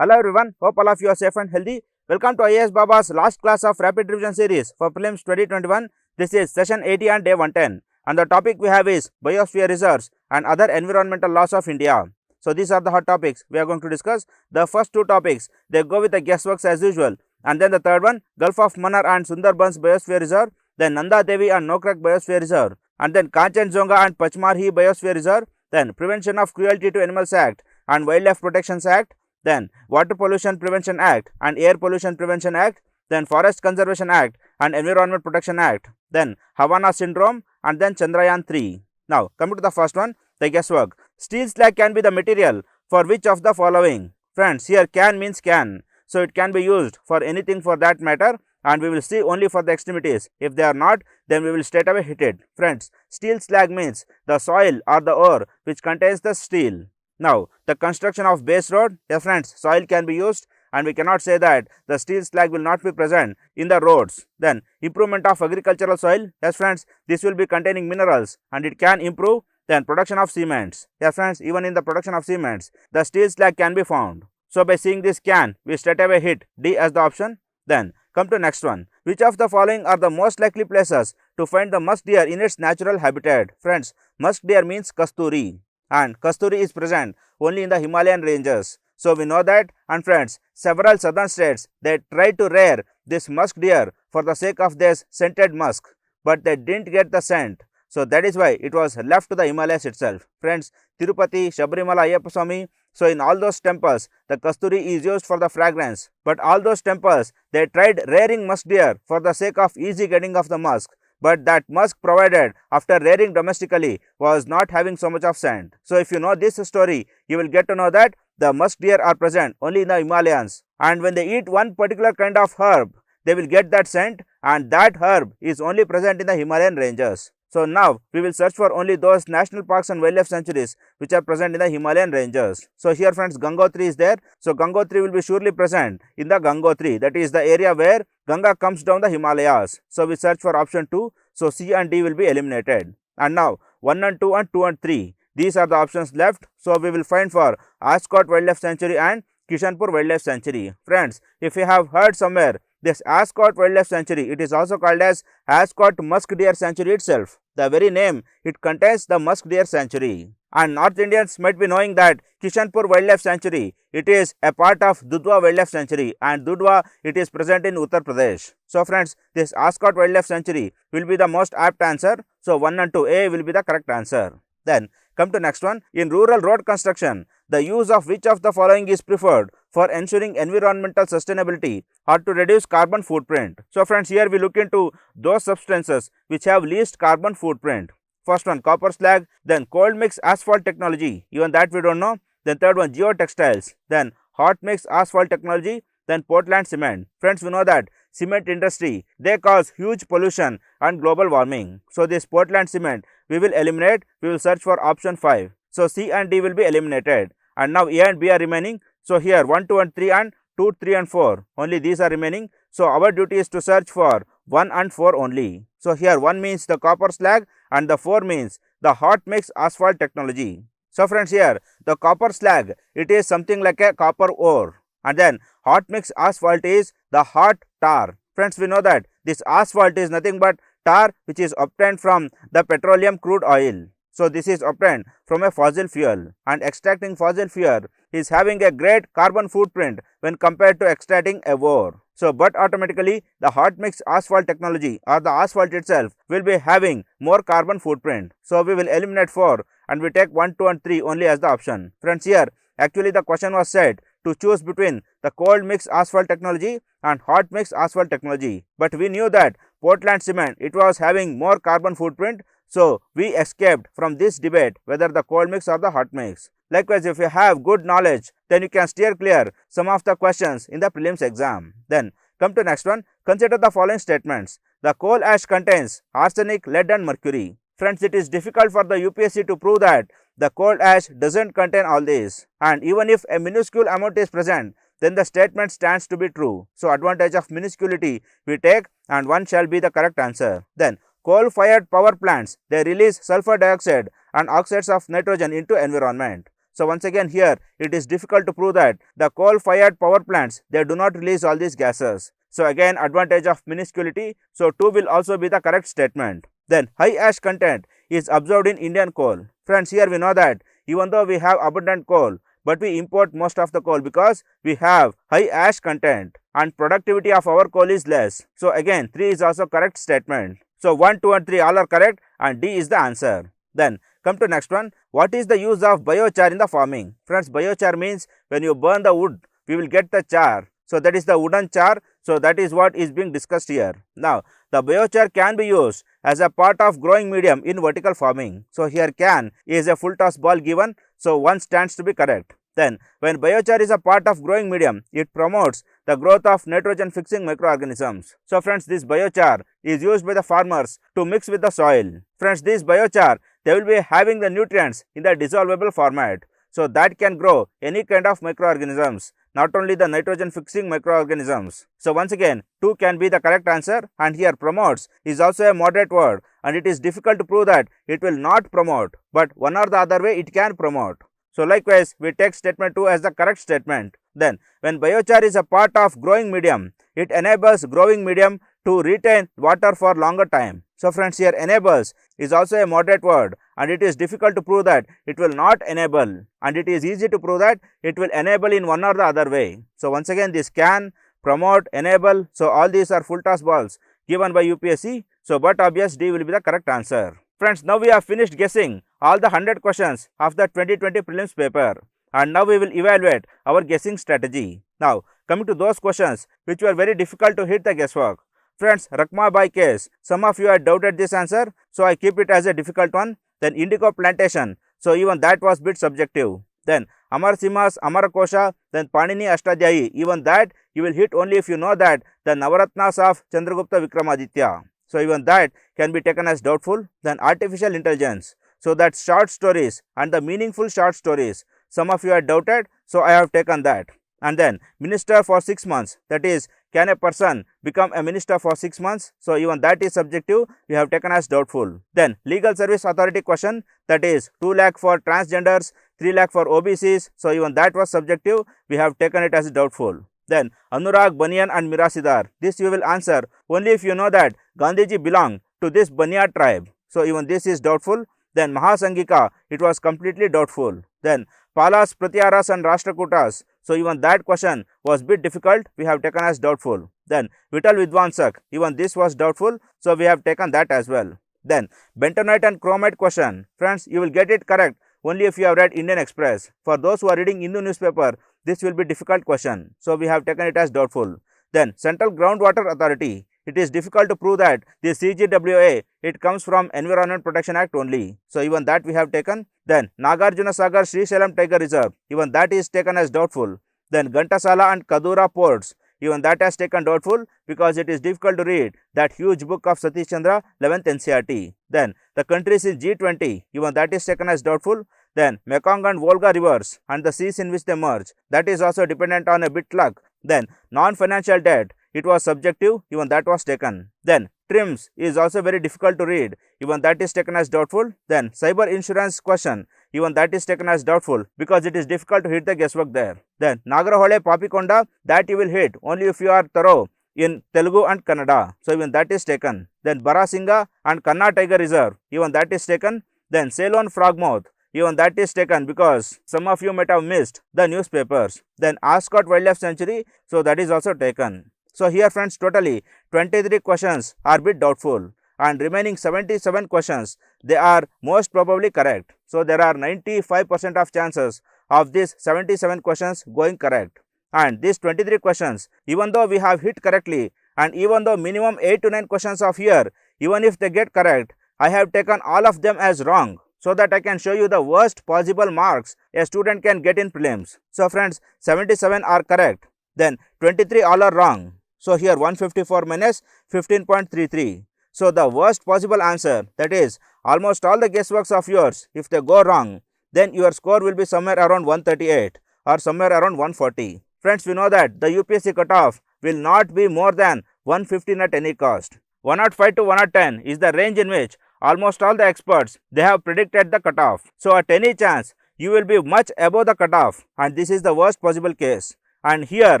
Hello everyone, hope all of you are safe and healthy. Welcome to IASbaba's last class of rapid revision series for Prelims 2021. This is session 80 and day 110. And the topic we have is Biosphere reserves and other environmental laws of India. So these are the hot topics we are going to discuss. The first two topics, they go with the guessworks as usual. And then the third one, Gulf of Manar and Sundarbans Biosphere Reserve. Then Nandadevi and Nokrak Biosphere Reserve. And then Kanchenjunga and Pachamari Biosphere Reserve. Then Prevention of Cruelty to Animals Act and Wildlife Protections Act. Then Water Pollution Prevention Act and Air Pollution Prevention Act, then Forest Conservation Act and Environment Protection Act, then Havana Syndrome, and then Chandrayaan III. Now, coming to the first one, the guesswork. Steel slag can be the material for which of the following? Friends, here can means can. So, it can be used for anything for that matter, and we will see only for the extremities. If they are not, then we will straight away hit it. Friends, steel slag means the soil or the ore which contains the steel. Now, the construction of base road, yes friends, soil can be used and we cannot say that the steel slag will not be present in the roads. Then, improvement of agricultural soil, yes friends, this will be containing minerals and it can improve. Then, production of cements, yes friends, even in the production of cements, the steel slag can be found. So, by seeing this can, we straight away hit D as the option. Then, come to next one. Which of the following are the most likely places to find the musk deer in its natural habitat? Friends, musk deer means kasturi. And kasturi is present only in the Himalayan ranges. So we know that, and friends, several southern states, they tried to rear this musk deer for the sake of this scented musk, but they didn't get the scent. So that is why it was left to the Himalayas itself. Friends, Tirupati, Sabrimala, Ayyappa Swami, so in all those temples, the kasturi is used for the fragrance. But all those temples, they tried rearing musk deer for the sake of easy getting of the musk. But that musk provided after rearing domestically was not having so much of scent. So if you know this story, you will get to know that the musk deer are present only in the Himalayas. And when they eat one particular kind of herb, they will get that scent, and that herb is only present in the Himalayan ranges. So now we will search for only those national parks and wildlife sanctuaries which are present in the Himalayan ranges. So here friends, Gangotri is there. So Gangotri will be surely present in the Gangotri, that is the area where Ganga comes down the Himalayas. So we search for option 2. So C and D will be eliminated. And now 1 and 2 and 2 and 3. These are the options left. So we will find for Ascot Wildlife Sanctuary and Kishanpur Wildlife Sanctuary. Friends, if you have heard somewhere this Ascot Wildlife Sanctuary, it is also called as Ascot Musk Deer Sanctuary itself. The very name, it contains the Musk Deer Sanctuary. And North Indians might be knowing that Kishanpur Wildlife Sanctuary, it is a part of Dudhwa Wildlife Sanctuary, and Dudhwa, it is present in Uttar Pradesh. So friends, this Ascot Wildlife Sanctuary will be the most apt answer. So 1 and 2, A will be the correct answer. Then come to next one. In rural road construction, the use of which of the following is preferred for ensuring environmental sustainability or to reduce carbon footprint? So friends, here we look into those substances which have least carbon footprint. First one, copper slag, then cold mix asphalt technology, even that we don't know. Then third one, geotextiles, then hot mix asphalt technology, then Portland cement. Friends, we know that cement industry, they cause huge pollution and global warming. So this Portland cement, we will eliminate. We will search for option 5. So C and D will be eliminated. And now A and B are remaining. So here 1, 2 and 3 and 2, 3 and 4. Only these are remaining. So our duty is to search for 1 and 4 only. So here 1 means the copper slag and the 4 means the hot mix asphalt technology. So friends, here the copper slag, it is something like a copper ore. And then hot mix asphalt is the hot tar. Friends, we know that this asphalt is nothing but tar which is obtained from the petroleum crude oil. So this is obtained from a fossil fuel, and extracting fossil fuel is having a great carbon footprint when compared to extracting a ore. So but automatically the hot mix asphalt technology or the asphalt itself will be having more carbon footprint. So we will eliminate 4 and we take 1, 2 and 3 only as the option. Friends, here actually the question was said to choose between the cold mix asphalt technology and hot mix asphalt technology. But we knew that Portland cement, it was having more carbon footprint. So we escaped from this debate whether the cold mix or the hot mix. Likewise, if you have good knowledge, then you can steer clear some of the questions in the prelims exam. Then come to next one. Consider the following statements. The coal ash contains arsenic, lead and mercury. Friends, it is difficult for the UPSC to prove that the coal ash doesn't contain all these. And even if a minuscule amount is present, then the statement stands to be true. So advantage of minusculity we take, and 1 shall be the correct answer. Then coal-fired power plants, they release sulfur dioxide and oxides of nitrogen into environment. So once again here it is difficult to prove that the coal-fired power plants, they do not release all these gases. So again advantage of minusculity. So 2 will also be the correct statement. Then high ash content is observed in Indian coal. Friends, here we know that even though we have abundant coal, but we import most of the coal because we have high ash content and productivity of our coal is less. So again 3 is also correct statement. So 1, 2 and 3 all are correct and D is the answer. Then come to next one. What is the use of biochar in the farming? Friends, biochar means when you burn the wood, we will get the char. So that is the wooden char. So that is what is being discussed here. Now the biochar can be used as a part of growing medium in vertical farming. So here can is a full toss ball given. So 1 stands to be correct. Then when biochar is a part of growing medium, it promotes the growth of nitrogen fixing microorganisms. So friends, this biochar is used by the farmers to mix with the soil. Friends, this biochar, they will be having the nutrients in the dissolvable format. So that can grow any kind of microorganisms, not only the nitrogen fixing microorganisms. So once again 2 can be the correct answer, and here promotes is also a moderate word and it is difficult to prove that it will not promote, but one or the other way it can promote. So likewise we take statement 2 as the correct statement. Then when biochar is a part of growing medium, it enables growing medium to retain water for longer time. So friends, here enables is also a moderate word and it is difficult to prove that it will not enable, and it is easy to prove that it will enable in one or the other way. So once again this can, promote, enable, so all these are full toss balls given by UPSC. So but obvious D will be the correct answer. Friends, now we have finished guessing all the 100 questions of the 2020 prelims paper, and now we will evaluate our guessing strategy. Now coming to those questions which were very difficult to hit the guesswork. Friends, Rakma Bai case, some of you had doubted this answer, so I keep it as a difficult one. Then indigo plantation, so even that was bit subjective. Then Amar Simhas, Amar Kosha, then Panini Ashtadhyayi, even that you will hit only if you know that the Navaratnas of Chandragupta Vikramaditya. So even that can be taken as doubtful. Then artificial intelligence, so that short stories and the meaningful short stories, some of you had doubted, so I have taken that. And then minister for 6 months, that is, can a person become a minister for 6 months? So even that is subjective, we have taken as doubtful. Then legal service authority question, that is 2 lakh for transgenders, 3 lakh for OBCs, so even that was subjective, we have taken it as doubtful. Then Anurag, Banyan and Mirasidar, this you will answer only if you know that Gandhiji belonged to this Banya tribe, so even this is doubtful. Then Mahasangika, it was completely doubtful. Then Palas, Pratyaras and Rashtrakutas, so even that question was bit difficult, we have taken as doubtful. Then Vital Vidwansak, even this was doubtful, so we have taken that as well. Then bentonite and chromite question, friends, you will get it correct only if you have read Indian Express. For those who are reading Hindu newspaper, this will be difficult question, so we have taken it as doubtful. Then Central Groundwater Authority, it is difficult to prove that the CGWA, it comes from Environment Protection Act only, so even that we have taken. Then Nagarjuna Sagar Srisailam Tiger Reserve, even that is taken as doubtful. Then Ghantasala and Kadura ports, even that has taken doubtful because it is difficult to read that huge book of Satish Chandra 11th NCERT. Then the countries in G20, even that is taken as doubtful. Then Mekong and Volga rivers and the seas in which they merge, that is also dependent on a bit luck. Then non-financial debt, it was subjective, even that was taken. Then TRIMS is also very difficult to read, even that is taken as doubtful. Then cyber insurance question, even that is taken as doubtful because it is difficult to hit the guesswork there. Then Nagarhole Papikonda, that you will hit only if you are thorough in Telugu and Kannada, so even that is taken. Then Barasinga and Kanna Tiger Reserve, even that is taken. Then Ceylon Frogmouth, even that is taken because some of you might have missed the newspapers. Then Ascot Wildlife Sanctuary, so that is also taken. So here friends, totally 23 questions are bit doubtful and remaining 77 questions, they are most probably correct. So there are 95% of chances of these 77 questions going correct. And these 23 questions, even though we have hit correctly and even though minimum 8 to 9 questions of here, even if they get correct, I have taken all of them as wrong, so that I can show you the worst possible marks a student can get in prelims. So friends, 77 are correct, then 23 all are wrong. So here 154 minus 15.33. So the worst possible answer, that is almost all the guessworks of yours, if they go wrong, then your score will be somewhere around 138 or somewhere around 140. Friends, we know that the UPSC cutoff will not be more than 115 at any cost. 105 to 110 is the range in which almost all the experts, they have predicted the cutoff. So at any chance, you will be much above the cutoff, and this is the worst possible case. And here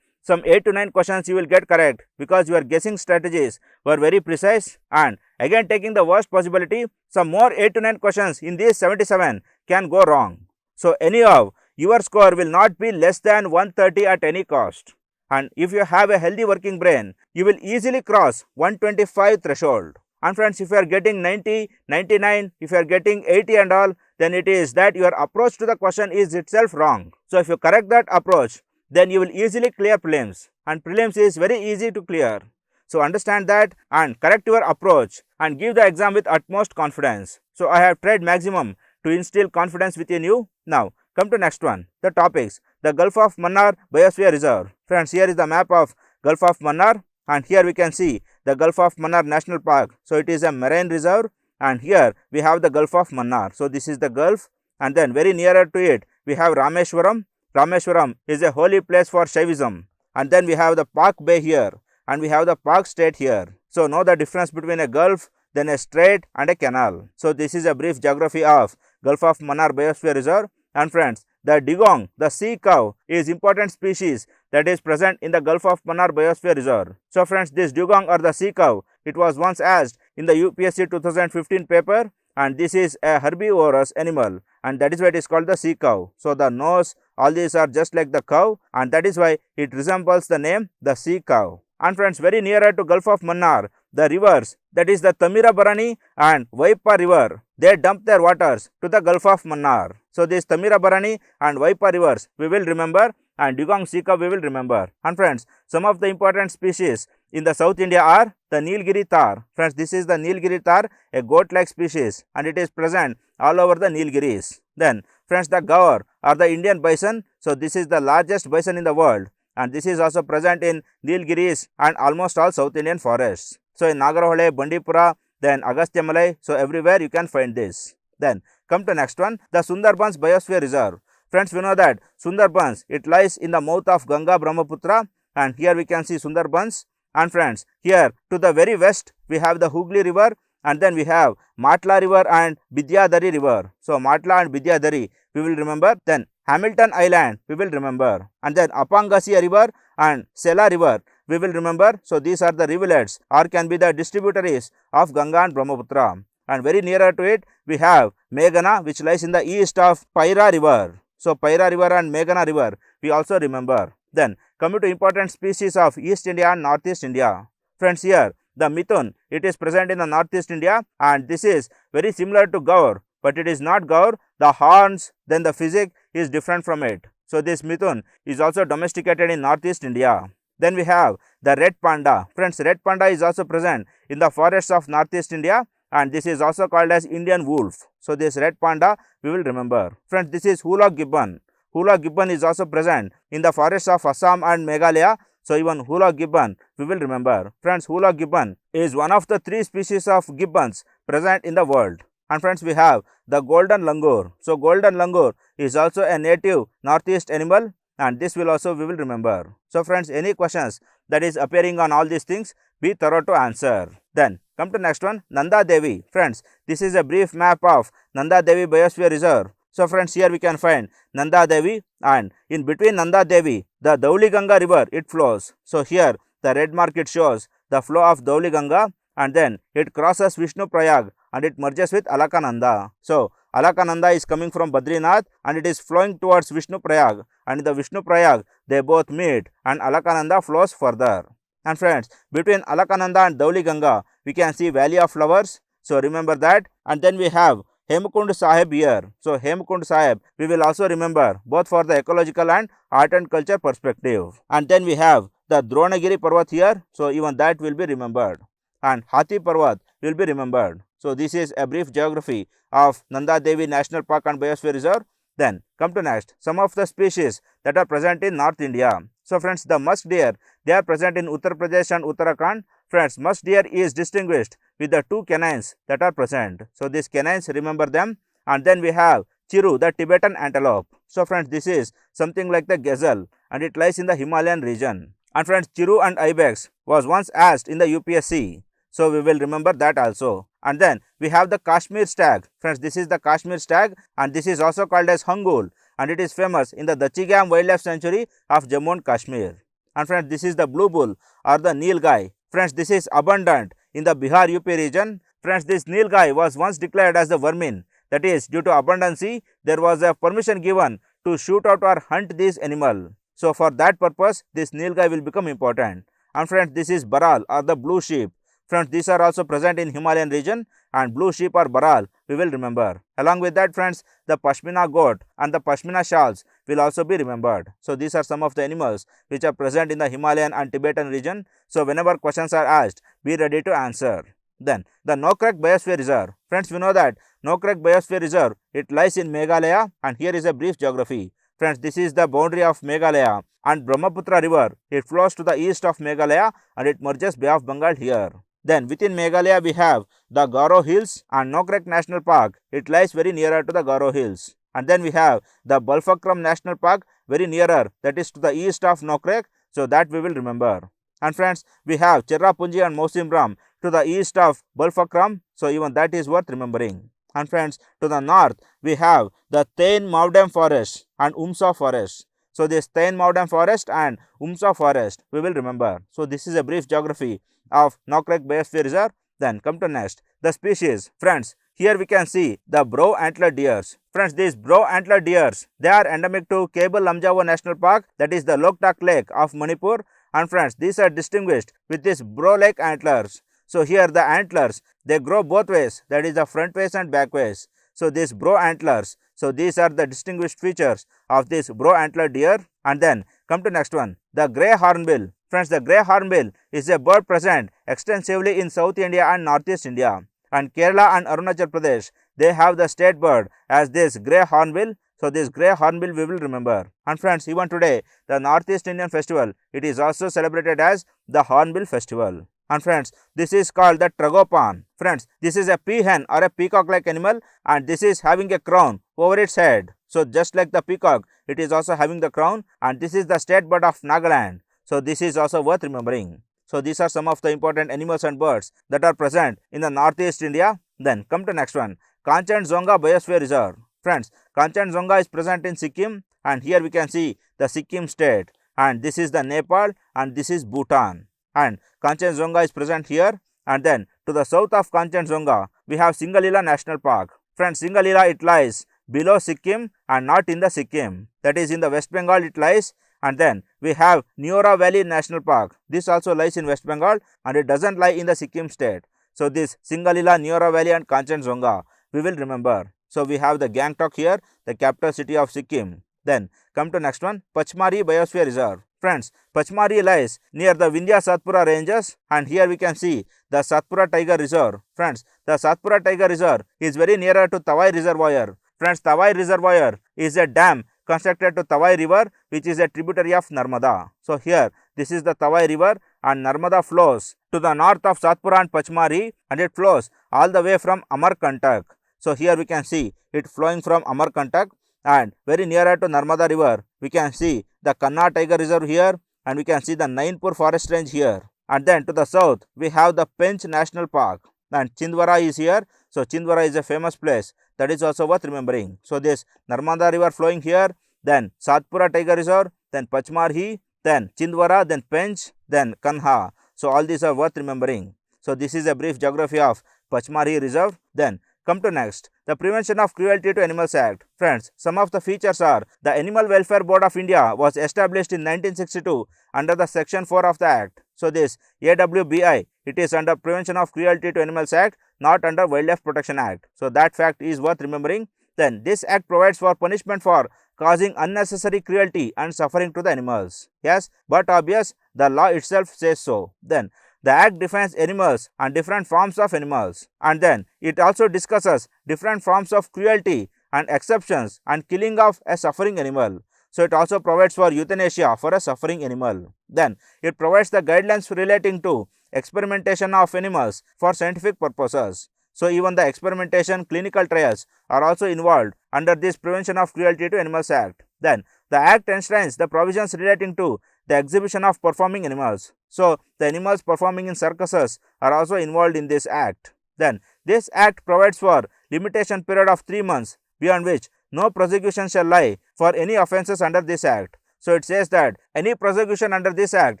some 8 to 9 questions you will get correct because your guessing strategies were very precise. And again, taking the worst possibility, some more 8 to 9 questions in these 77 can go wrong. So anyhow, your score will not be less than 130 at any cost. And if you have a healthy working brain, you will easily cross 125 threshold. And friends, if you are getting 90, 99, if you are getting 80 and all, then it is that your approach to the question is itself wrong. So if you correct that approach, then you will easily clear prelims, and prelims is very easy to clear. So understand that and correct your approach and give the exam with utmost confidence. So I have tried maximum to instill confidence within you. Now come to next one, the topics, the Gulf of Manar Biosphere Reserve. Friends, here is the map of Gulf of Manar, and here we can see the Gulf of Manar National Park. So it is a marine reserve, and here we have the Gulf of Manar. So this is the Gulf, and then very nearer to it we have Rameshwaram. Rameshwaram is a holy place for Shaivism, and then we have the Park Bay here, and we have the Park Strait here. So know the difference between a gulf, then a strait and a canal. So this is a brief geography of Gulf of Manar Biosphere Reserve. And friends, the dugong, the sea cow, is important species that is present in the Gulf of Manar Biosphere Reserve. So friends, this dugong or the sea cow, it was once asked in the UPSC 2015 paper, and this is a herbivorous animal, and that is why it is called the sea cow. So the nose, all these are just like the cow, and that is why it resembles the name the sea cow. And friends, very nearer to Gulf of Manar, the rivers, that is the Tamirabarani and Vaipa river, they dump their waters to the Gulf of Manar. So this Tamirabarani and Vaipa rivers we will remember, and dugong sea cow we will remember. And friends, some of the important species in the South India are the Nilgiri tar. Friends, this is the Nilgiri tar, a goat-like species, and it is present all over the Nilgiris. Then friends, the gaur or the Indian bison. So this is the largest bison in the world, and this is also present in Nilgiris and almost all South Indian forests. So in Nagarhole, Bandipura, then Agastya Malai, so everywhere you can find this. Then come to next one, the Sundarbans Biosphere Reserve. Friends, we know that Sundarbans, it lies in the mouth of Ganga Brahmaputra, and here we can see Sundarbans. And friends, here to the very west we have the Hooghly river, and then we have Matla river and Bidyadari river. So Matla and Bidyadari we will remember. Then Hamilton Island we will remember, and then Apangasia river and Sela river we will remember. So these are the rivulets or can be the distributaries of Ganga and Brahmaputra. And very nearer to it we have Meghana, which lies in the east of Paira river. So Paira river and Meghana river we also remember. Then coming to important species of East India and Northeast India. Friends, here the Mithun, it is present in the Northeast India, and this is very similar to gaur, but it is not gaur. The horns, then the physique is different from it. So this Mithun is also domesticated in Northeast India. Then we have the red panda. Friends, red panda is also present in the forests of Northeast India, and this is also called as Indian wolf. So this red panda we will remember. Friends, this is Hulok gibbon. Hulok gibbon is also present in the forests of Assam and Meghalaya. So even Hulok gibbon we will remember. Friends, Hulok gibbon is one of the 3 species of gibbons present in the world. And friends, we have the golden langur. So golden langur is also a native northeast animal, and this will also we will remember. So friends, any questions that is appearing on all these things, be thorough to answer. Then come to next one, Nandadevi. Friends, this is a brief map of Nandadevi Biosphere Reserve. So friends, here we can find Nandadevi, and in between Nandadevi the Dauliganga river it flows. So here the red mark it shows the flow of Dauliganga, and then it crosses Vishnu Prayag and it merges with Alakananda. So Alakananda is coming from Badrinath and it is flowing towards Vishnu Prayag, and in the Vishnu Prayag they both meet and Alakananda flows further. And friends, between Alakananda and Dauliganga we can see Valley of Flowers. So remember that. And then we have Hemkund Sahib here. So Hemkund Sahib we will also remember, both for the ecological and art and culture perspective. And then we have the Dronagiri Parvat here. So even that will be remembered. And Hathi Parvat will be remembered. So this is a brief geography of Nandadevi National Park and Biosphere Reserve. Then come to next, some of the species that are present in North India. So friends, the musk deer, they are present in Uttar Pradesh and Uttarakhand. Friends, musk deer is distinguished with the 2 canines that are present. So these canines, remember them. And then we have Chiru, the Tibetan antelope. So friends, this is something like the gazelle, and it lies in the Himalayan region. And friends, Chiru and ibex was once asked in the UPSC. So we will remember that also. And then we have the Kashmir stag. Friends, this is the Kashmir stag and this is also called as Hangul and it is famous in the Dachigam Wildlife Sanctuary of Jammu and Kashmir. And friends, this is the blue bull or the Nilgai. Friends, this is abundant in the Bihar UP region. Friends, this Nilgai was once declared as the vermin. That is, due to abundancy, there was a permission given to shoot out or hunt this animal. So for that purpose, this Nilgai will become important. And friends, this is Baral or the blue sheep. Friends, these are also present in Himalayan region and blue sheep or Baral we will remember. Along with that friends, the Pashmina goat and the Pashmina shawls will also be remembered. So these are some of the animals which are present in the Himalayan and Tibetan region. So whenever questions are asked, be ready to answer. Then the Nokrek Biosphere Reserve. Friends, we know that Nokrek Biosphere Reserve, it lies in Meghalaya and here is a brief geography. Friends, this is the boundary of Meghalaya and Brahmaputra river, it flows to the east of Meghalaya and it merges Bay of Bengal here. Then within Meghalaya we have the Garo Hills and Nokrek National Park, it lies very nearer to the Garo Hills. And then we have the Balfakram National Park very nearer, that is to the east of Nokrek, so that we will remember. And friends, we have Cherrapunji and Mosimram to the east of Balfakram, so even that is worth remembering. And friends, to the north we have the Tain Maudam forest and Umsa forest. So this Tain Maudam forest and Umsa forest we will remember. So this is a brief geography of Nokrek Biosphere Reserve. Then come to next, the species. Friends, here we can see the brow antler deers. Friends, these brow antler deers, they are endemic to Cable Lamjawo National Park, that is the Loktak Lake of Manipur. And friends, these are distinguished with these brow-like antlers. So here the antlers, they grow both ways, that is the front ways and back ways. So these brow antlers, so these are the distinguished features of this brow antler deer. And then come to next one, the grey hornbill. Friends, the grey hornbill is a bird present extensively in South India and Northeast India. And Kerala and Arunachal Pradesh, they have the state bird as this grey hornbill. So this grey hornbill we will remember. And friends, even today, the Northeast Indian festival, it is also celebrated as the Hornbill Festival. And friends, this is called the Tragopan. Friends, this is a peahen or a peacock-like animal and this is having a crown over its head. So just like the peacock, it is also having the crown and this is the state bird of Nagaland. So this is also worth remembering. So these are some of the important animals and birds that are present in the Northeast India. Then come to next one, Kanchenjunga Biosphere Reserve. Friends, Kanchenjunga is present in Sikkim and here we can see the Sikkim state and this is the Nepal and this is Bhutan. And Kanchenjunga is present here and then to the south of Kanchenjunga we have Singalila National Park. Friends, Singalila it lies below Sikkim and not in the Sikkim, that is in the West Bengal it lies. And then we have Neora Valley National Park, this also lies in West Bengal and it doesn't lie in the Sikkim state. So this Singalila, Neora Valley and Kanchenjunga we will remember. So we have the Gangtok here, the capital city of Sikkim. Then come to next one, Pachamari Biosphere Reserve. Friends, Pachamari lies near the Vindhya Satpura ranges and here we can see the Satpura Tiger Reserve. Friends, the Satpura Tiger Reserve is very nearer to Tawai Reservoir. Friends, Tawai Reservoir is a dam constructed to Tawai River which is a tributary of Narmada. So here this is the Tawai River and Narmada flows to the north of Satpura and Pachamari and it flows all the way from Amarkantak. So here we can see it flowing from Amarkantak and very nearer to Narmada River we can see the Kanna Tiger Reserve here and we can see the Nainpur Forest Range here. And then to the south we have the Pench National Park and Chindwara is here. So Chindwara is a famous place that is also worth remembering. So this Narmada River flowing here, then Satpura Tiger Reserve, then Pachmarhi, then Chindwara, then Pench, then Kanha. So all these are worth remembering. So this is a brief geography of Pachmarhi Reserve. Then come to next, the Prevention of Cruelty to Animals Act. Friends, some of the features are the Animal Welfare Board of India was established in 1962 under the section 4 of the Act. So this AWBI, it is under Prevention of Cruelty to Animals Act, not under Wildlife Protection Act. So that fact is worth remembering. Then this act provides for punishment for causing unnecessary cruelty and suffering to the animals. Yes, but obvious, the law itself says so. Then the act defines animals and different forms of animals, and then it also discusses different forms of cruelty and exceptions and killing of a suffering animal. So it also provides for euthanasia for a suffering animal. Then it provides the guidelines relating to experimentation of animals for scientific purposes. So even the experimentation clinical trials are also involved under this Prevention of Cruelty to Animals Act. Then the act enshrines the provisions relating to the exhibition of performing animals. So the animals performing in circuses are also involved in this act. Then this act provides for limitation period of 3 months beyond which no prosecution shall lie for any offences under this act. So it says that any prosecution under this act,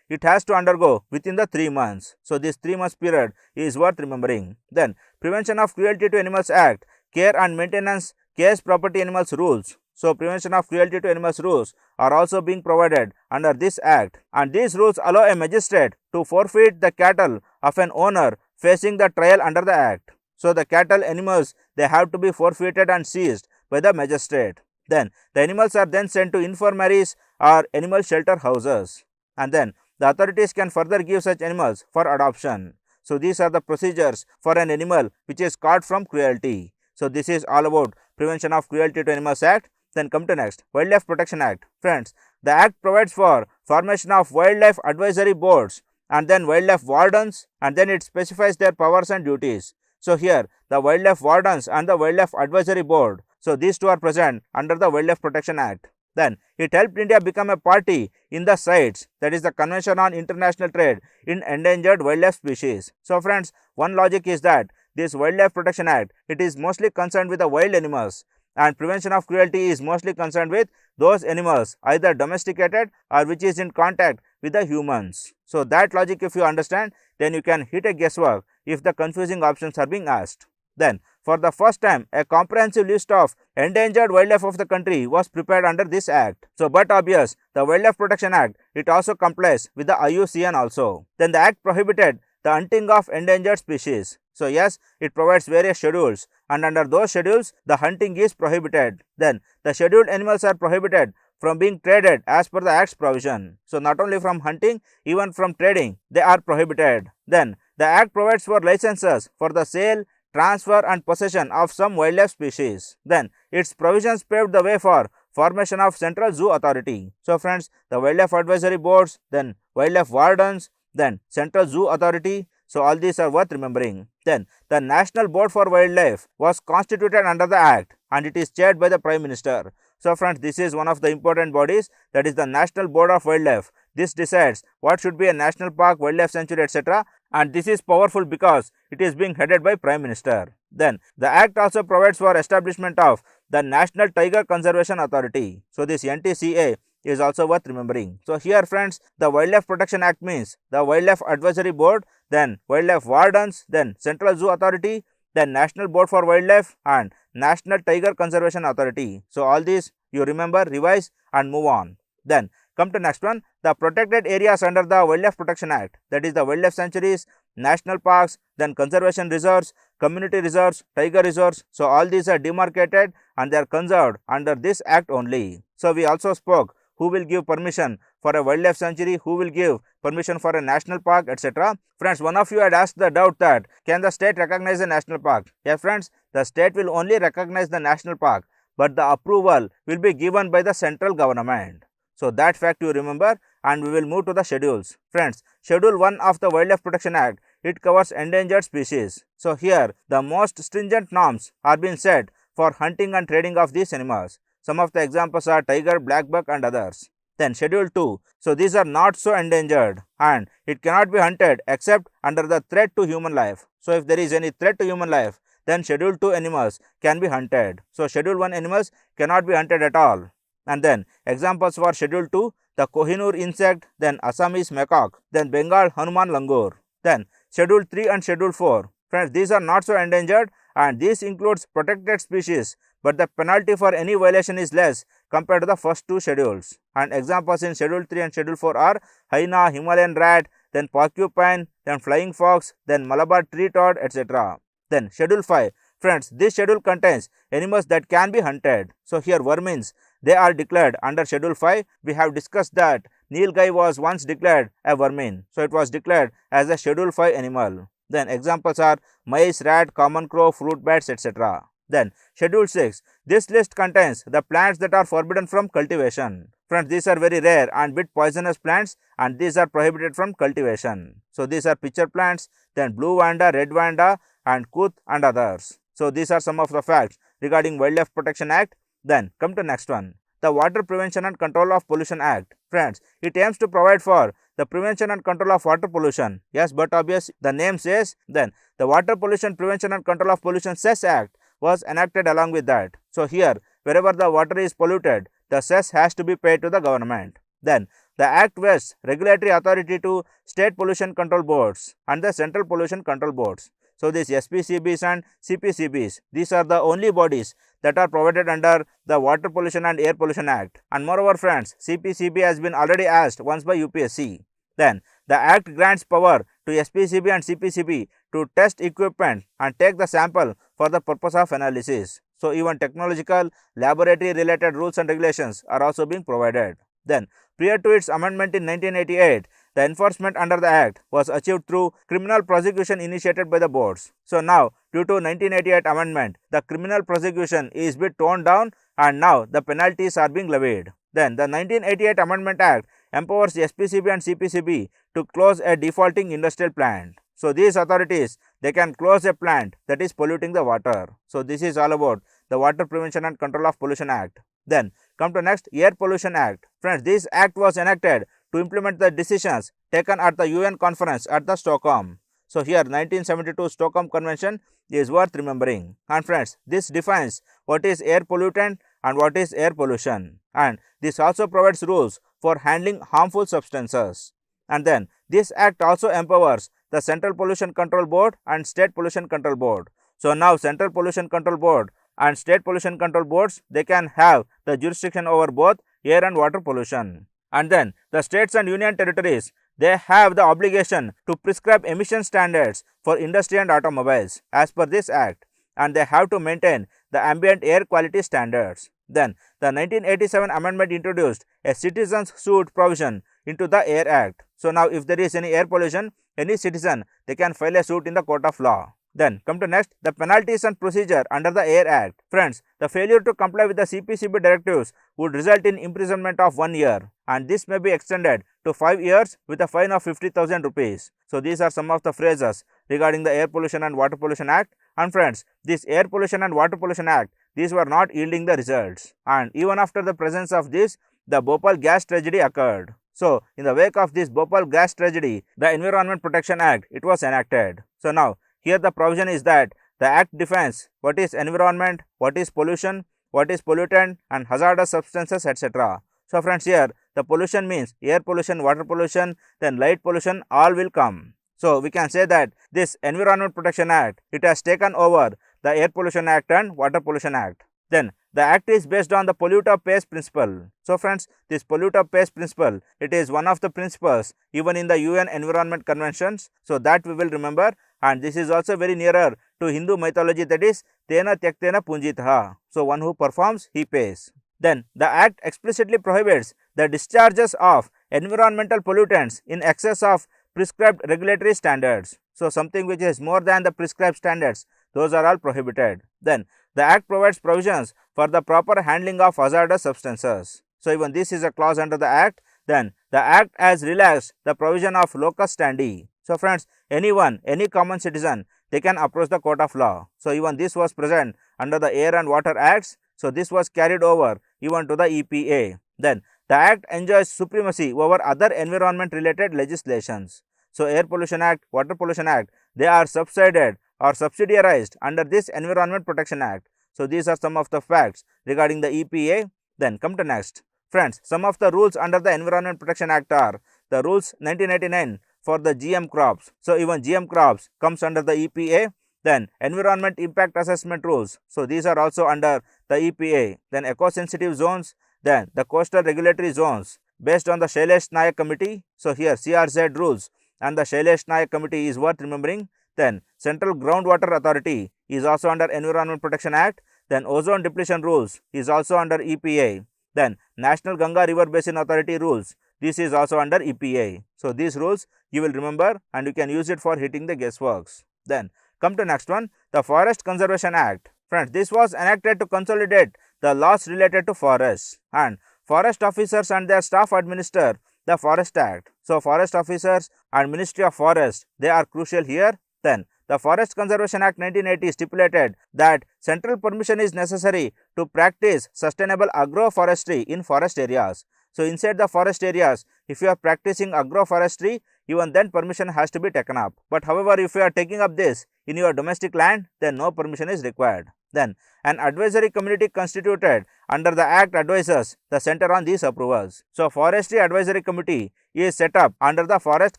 it has to undergo within the 3 months. So this 3 months period is worth remembering. Then Prevention of Cruelty to Animals Act, Care and Maintenance Case Property Animals Rules. So prevention of cruelty to animals rules are also being provided under this act, and these rules allow a magistrate to forfeit the cattle of an owner facing the trial under the act. So the cattle animals, they have to be forfeited and seized by the magistrate. Then the animals are then sent to infirmaries or animal shelter houses, and then the authorities can further give such animals for adoption. So these are the procedures for an animal which is caught from cruelty. So this is all about Prevention of Cruelty to Animals Act. Then come to next, Wildlife Protection Act. Friends, the act provides for formation of wildlife advisory boards and then wildlife wardens, and then it specifies their powers and duties. So here the wildlife wardens and the wildlife advisory board, so these two are present under the Wildlife Protection Act. Then it helped India become a party in the CITES, that is the Convention on International Trade in Endangered Wildlife Species. So friends, one logic is that this Wildlife Protection Act, it is mostly concerned with the wild animals, and prevention of cruelty is mostly concerned with those animals either domesticated or which is in contact with the humans. So that logic if you understand, then you can hit a guesswork if the confusing options are being asked. Then for the first time, a comprehensive list of endangered wildlife of the country was prepared under this act. So but obvious, the Wildlife Protection Act, it also complies with the IUCN also. Then the act prohibited the hunting of endangered species. So yes, it provides various schedules, and under those schedules the hunting is prohibited. Then the scheduled animals are prohibited from being traded as per the act's provision. So not only from hunting, even from trading they are prohibited. Then the act provides for licenses for the sale, transfer and possession of some wildlife species. Then its provisions paved the way for formation of Central Zoo Authority. So friends, the wildlife advisory boards, then wildlife wardens, then Central Zoo Authority, so all these are worth remembering. Then the National Board for Wildlife was constituted under the act, and it is chaired by the Prime Minister. So friends, this is one of the important bodies, that is the National Board of Wildlife. This decides what should be a national park, wildlife sanctuary, etc. And this is powerful because it is being headed by Prime Minister. Then the act also provides for establishment of the National Tiger Conservation Authority. So this NTCA is also worth remembering. So here friends, the Wildlife Protection Act means the Wildlife Advisory Board, then Wildlife Wardens, then Central Zoo Authority, then National Board for Wildlife and National Tiger Conservation Authority. So all these you remember, revise and move on. Then come to next one, the protected areas under the Wildlife Protection Act, that is the wildlife sanctuaries, national parks, then conservation reserves, community reserves, tiger reserves. So all these are demarcated and they are conserved under this act only. So we also spoke who will give permission for a wildlife sanctuary, who will give permission for a national park, etc. Friends, one of you had asked the doubt that can the state recognize a national park? Yes friends, the state will only recognize the national park, but the approval will be given by the central government. So that fact you remember, and we will move to the schedules. Friends, Schedule 1 of the Wildlife Protection Act, it covers endangered species. So here the most stringent norms are being set for hunting and trading of these animals. Some of the examples are tiger, black buck and others. Then Schedule 2, so these are not so endangered and it cannot be hunted except under the threat to human life. So if there is any threat to human life, then Schedule 2 animals can be hunted. So Schedule 1 animals cannot be hunted at all. And then examples for Schedule 2, the Kohinoor insect, then Assamese macaque, then Bengal Hanuman langur. Then Schedule 3 and Schedule 4. Friends, these are not so endangered and this includes protected species, but the penalty for any violation is less compared to the first two schedules. And examples in Schedule 3 and Schedule 4 are hyena, Himalayan rat, then porcupine, then flying fox, then Malabar tree toad, etc. Then Schedule 5. Friends, this schedule contains animals that can be hunted. So here vermins, they are declared under Schedule 5. We have discussed that Nilgai was once declared a vermin. So it was declared as a Schedule 5 animal. Then examples are mice, rat, common crow, fruit bats, etc. Then Schedule 6. This list contains the plants that are forbidden from cultivation. Friends, these are very rare and bit poisonous plants and these are prohibited from cultivation. So these are pitcher plants, then blue vanda, red vanda and kuth and others. So these are some of the facts regarding Wildlife Protection Act. Then come to next one, the Water Prevention and Control of Pollution Act. Friends, it aims to provide for the prevention and control of water pollution. Yes, but obvious the name says. Then the Water Pollution Prevention and Control of Pollution Cess Act was enacted along with that. So here wherever the water is polluted, the cess has to be paid to the government. Then the Act vests regulatory authority to state pollution control boards and the central pollution control boards. So these SPCBs and CPCBs, these are the only bodies that are provided under the Water Pollution and Air Pollution Act. And moreover friends, CPCB has been already asked once by UPSC. Then the Act grants power to SPCB and CPCB to test equipment and take the sample for the purpose of analysis. So even technological, laboratory related rules and regulations are also being provided. Then prior to its amendment in 1988, the enforcement under the Act was achieved through criminal prosecution initiated by the boards. So now due to 1988 amendment, the criminal prosecution is bit toned down and now the penalties are being levied. Then the 1988 Amendment Act empowers SPCB and CPCB to close a defaulting industrial plant. So these authorities, they can close a plant that is polluting the water. So this is all about the Water Prevention and Control of Pollution Act. Then come to next, Air Pollution Act. Friends, this act was enacted to implement the decisions taken at the UN conference at the Stockholm. So here 1972 Stockholm Convention is worth remembering. And friends, this defines what is air pollutant and what is air pollution. And this also provides rules for handling harmful substances. And then this act also empowers the Central Pollution Control Board and State Pollution Control Board. So now Central Pollution Control Board and State Pollution Control Boards, they can have the jurisdiction over both air and water pollution. And then the states and union territories, they have the obligation to prescribe emission standards for industry and automobiles as per this act, and they have to maintain the ambient air quality standards. Then the 1987 amendment introduced a citizens suit provision into the Air Act. So now if there is any air pollution, any citizen, they can file a suit in the court of law. Then come to next, the penalties and procedure under the Air Act. Friends, the failure to comply with the CPCB directives would result in imprisonment of 1 year, and this may be extended to 5 years with a fine of 50,000 rupees. So these are some of the phrases regarding the Air Pollution and Water Pollution Act. And friends, this Air Pollution and Water Pollution Act, these were not yielding the results. And even after the presence of this, the Bhopal gas tragedy occurred. So in the wake of this Bhopal gas tragedy, the Environment Protection Act, it was enacted. So now here the provision is that the act defines what is environment, what is pollution, what is pollutant and hazardous substances, etc. So friends, here the pollution means air pollution, water pollution, then light pollution, all will come. So we can say that this Environment Protection Act, it has taken over the Air Pollution Act and Water Pollution Act. Then the act is based on the polluter pays principle. So friends, this polluter pays principle, it is one of the principles even in the UN Environment Conventions. So that we will remember, and this is also very nearer to Hindu mythology, that is Tena Tyaktena Punjitaha. So one who performs, he pays. Then the act explicitly prohibits the discharges of environmental pollutants in excess of prescribed regulatory standards. So something which is more than the prescribed standards, those are all prohibited. Then the act provides provisions for the proper handling of hazardous substances. So even this is a clause under the act. Then the act has relaxed the provision of locus standi. So friends, anyone, any common citizen, they can approach the court of law. So even this was present under the Air and Water Acts. So this was carried over even to the EPA. Then the act enjoys supremacy over other environment related legislations. So Air Pollution Act, Water Pollution Act, they are subsidized or subsidiarized under this Environment Protection Act. So these are some of the facts regarding the EPA. Then come to next. Friends, some of the rules under the Environment Protection Act are the rules 1989 for the GM crops. So even GM crops comes under the EPA. Then Environment Impact Assessment rules. So these are also under the EPA. Then eco-sensitive zones. Then the coastal regulatory zones based on the Shailesh Nayak committee. So here CRZ rules and the Shailesh Nayak committee is worth remembering. Then Central Groundwater Authority is also under Environment Protection Act. Then ozone depletion rules is also under EPA. Then National Ganga River Basin Authority rules, this is also under EPA. So these rules you will remember and you can use it for hitting the guessworks. Then come to next one, the Forest Conservation Act. Friends, this was enacted to consolidate the laws related to forests, and forest officers and their staff administer the Forest Act. So forest officers and Ministry of Forest, they are crucial here. Then the Forest Conservation Act 1980 stipulated that central permission is necessary to practice sustainable agroforestry in forest areas. So inside the forest areas, if you are practicing agroforestry, even then permission has to be taken up. But however, if you are taking up this in your domestic land, then no permission is required. Then an advisory committee constituted under the Act advises the Centre on these approvals. So Forestry Advisory Committee is set up under the Forest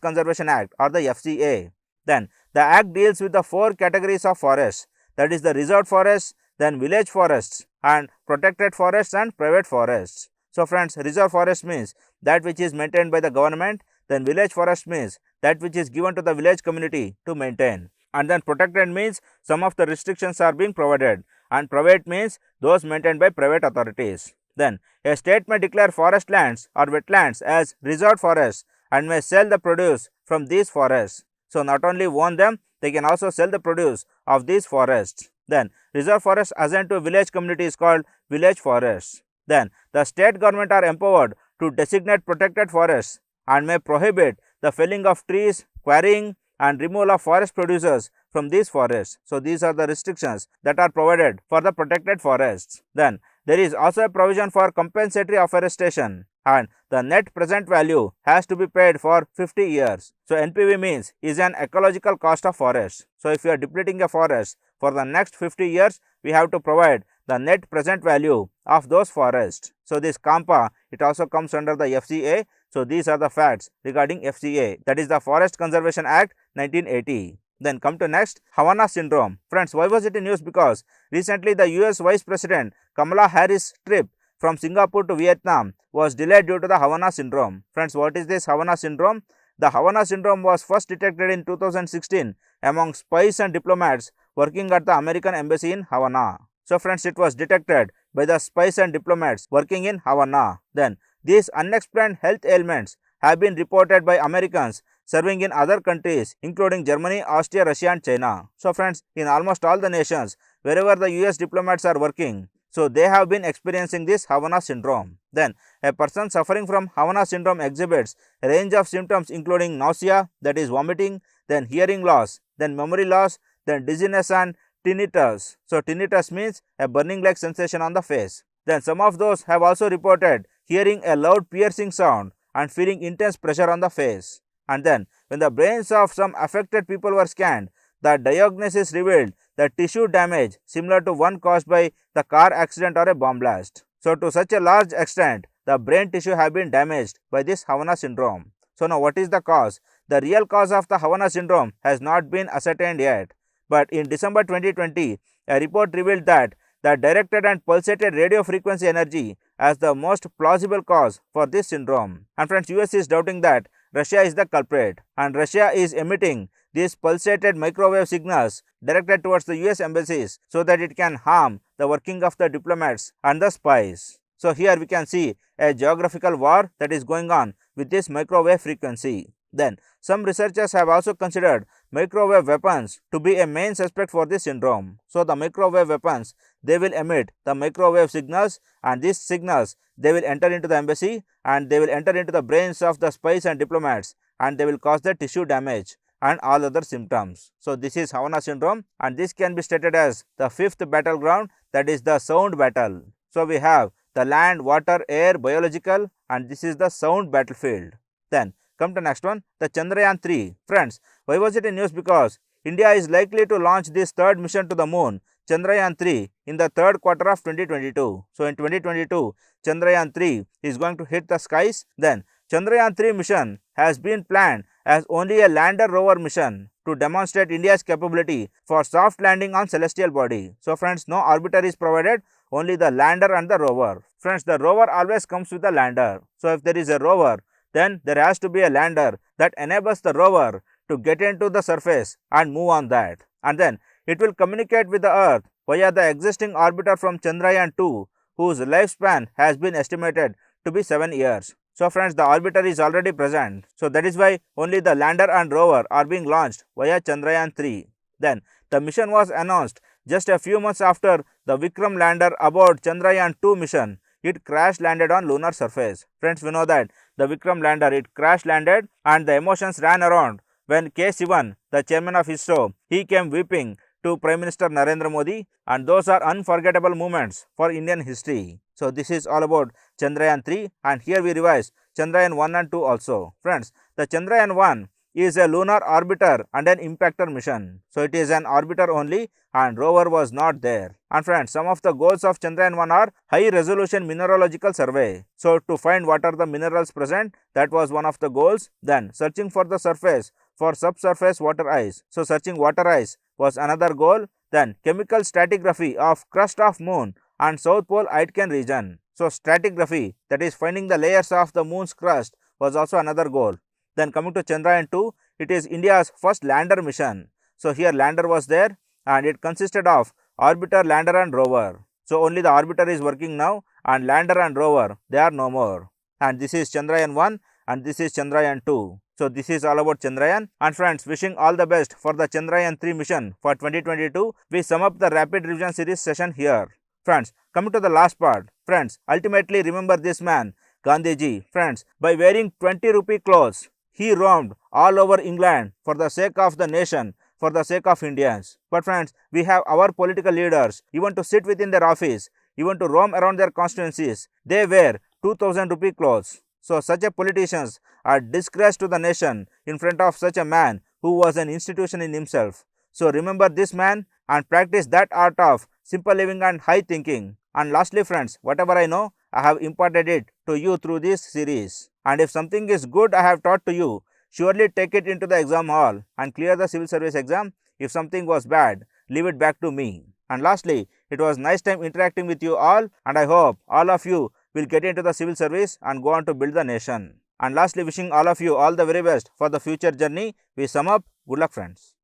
Conservation Act or the FCA. Then the Act deals with the 4 categories of forests, that is the reserved forests, then village forests and protected forests and private forests. So friends, reserved forest means that which is maintained by the government, then village forest means that which is given to the village community to maintain, and then protected means some of the restrictions are being provided, and private means those maintained by private authorities. Then a state may declare forest lands or wetlands as reserved forests and may sell the produce from these forests. So not only own them, they can also sell the produce of these forests. Then reserve forests assigned to village community is called village forests. Then the state government are empowered to designate protected forests and may prohibit the felling of trees, quarrying and removal of forest producers from these forests. So these are the restrictions that are provided for the protected forests. Then there is also a provision for compensatory afforestation, and the net present value has to be paid for 50 years. So NPV means is an ecological cost of forest. So if you are depleting a forest for the next 50 years, we have to provide the net present value of those forests. So this CAMPA, it also comes under the FCA. So these are the facts regarding FCA, that is the Forest Conservation Act 1980. Then come to next, Havana Syndrome. Friends, why was it in news? Because recently the US Vice President Kamala Harris' trip from Singapore to Vietnam was delayed due to the Havana Syndrome. Friends, what is this Havana Syndrome? The Havana Syndrome was first detected in 2016 among spies and diplomats working at the American Embassy in Havana. So friends, it was detected by the spies and diplomats working in Havana. Then these unexplained health ailments have been reported by Americans serving in other countries including Germany, Austria, Russia and China. So friends, in almost all the nations wherever the US diplomats are working, so they have been experiencing this Havana Syndrome. Then a person suffering from Havana Syndrome exhibits a range of symptoms including nausea, that is vomiting, then hearing loss, then memory loss, then dizziness and tinnitus. So tinnitus means a burning like sensation on the face. Then some of those have also reported hearing a loud piercing sound and feeling intense pressure on the face. And then when the brains of some affected people were scanned, the diagnosis revealed the tissue damage similar to one caused by the car accident or a bomb blast. So to such a large extent, the brain tissue have been damaged by this Havana Syndrome. So now what is the cause? The real cause of the Havana Syndrome has not been ascertained yet. But in December 2020, a report revealed that the directed and pulsated radio frequency energy as the most plausible cause for this syndrome. And friends, US is doubting that Russia is the culprit, and Russia is emitting these pulsated microwave signals directed towards the US embassies so that it can harm the working of the diplomats and the spies. So here we can see a geographical war that is going on with this microwave frequency. Then some researchers have also considered microwave weapons to be a main suspect for this syndrome. So the microwave weapons, they will emit the microwave signals, and these signals they will enter into the embassy and they will enter into the brains of the spies and diplomats, and they will cause the tissue damage and all other symptoms. So this is Havana Syndrome, and this can be stated as the fifth battleground, that is the sound battle. So we have the land, water, air, biological, and this is the sound battlefield. Then come to next one, the Chandrayaan III. Friends, why was it in news? Because India is likely to launch this third mission to the moon, Chandrayaan III, in the third quarter of 2022. So in 2022, Chandrayaan III is going to hit the skies. Then Chandrayaan III mission has been planned as only a lander rover mission to demonstrate India's capability for soft landing on celestial body. So friends, no orbiter is provided, only the lander and the rover. Friends, the rover always comes with the lander. So if there is a rover, then there has to be a lander that enables the rover to get into the surface and move on that. And then it will communicate with the Earth via the existing orbiter from Chandrayaan II, whose lifespan has been estimated to be 7 years. So friends, the orbiter is already present. So that is why only the lander and rover are being launched via Chandrayaan III. Then the mission was announced just a few months after the Vikram lander aboard Chandrayaan II mission. It crash landed on lunar surface. Friends, we know that the Vikram lander, it crash landed, and the emotions ran around when K. Sivan, the chairman of ISRO, he came weeping to Prime Minister Narendra Modi, and those are unforgettable moments for Indian history. So this is all about Chandrayaan III, and here we revise Chandrayaan 1 and 2 also. Friends, the Chandrayaan 1 is a lunar orbiter and an impactor mission. So it is an orbiter only and rover was not there. And friends, some of the goals of Chandrayaan 1 are high resolution mineralogical survey. So to find what are the minerals present, that was one of the goals. Then searching for the surface for subsurface water ice. So searching water ice was another goal. Then chemical stratigraphy of crust of moon and South Pole Aitken region. So stratigraphy, that is finding the layers of the moon's crust, was also another goal. Then coming to Chandrayaan II, it is India's first lander mission. So here lander was there and it consisted of orbiter, lander and rover. So only the orbiter is working now and lander and rover, they are no more. And this is Chandrayaan 1 and this is Chandrayaan 2. So this is all about Chandrayaan. And friends, wishing all the best for the Chandrayaan III mission for 2022. We sum up the rapid revision series session here. Friends, coming to the last part. Friends, ultimately remember this man, Gandhiji. Friends, by wearing 20 rupee clothes, he roamed all over England for the sake of the nation, for the sake of Indians. But friends, we have our political leaders, even to sit within their office, even to roam around their constituencies, they wear 2000 rupee clothes. So such a politicians are disgrace to the nation in front of such a man who was an institution in himself. So remember this man and practice that art of simple living and high thinking. And lastly friends, whatever I know, I have imparted it to you through this series. And if something is good I have taught to you, surely take it into the exam hall and clear the civil service exam. If something was bad, leave it back to me. And lastly, it was nice time interacting with you all and I hope all of you will get into the civil service and go on to build the nation. And lastly, wishing all of you all the very best for the future journey. We sum up. Good luck friends.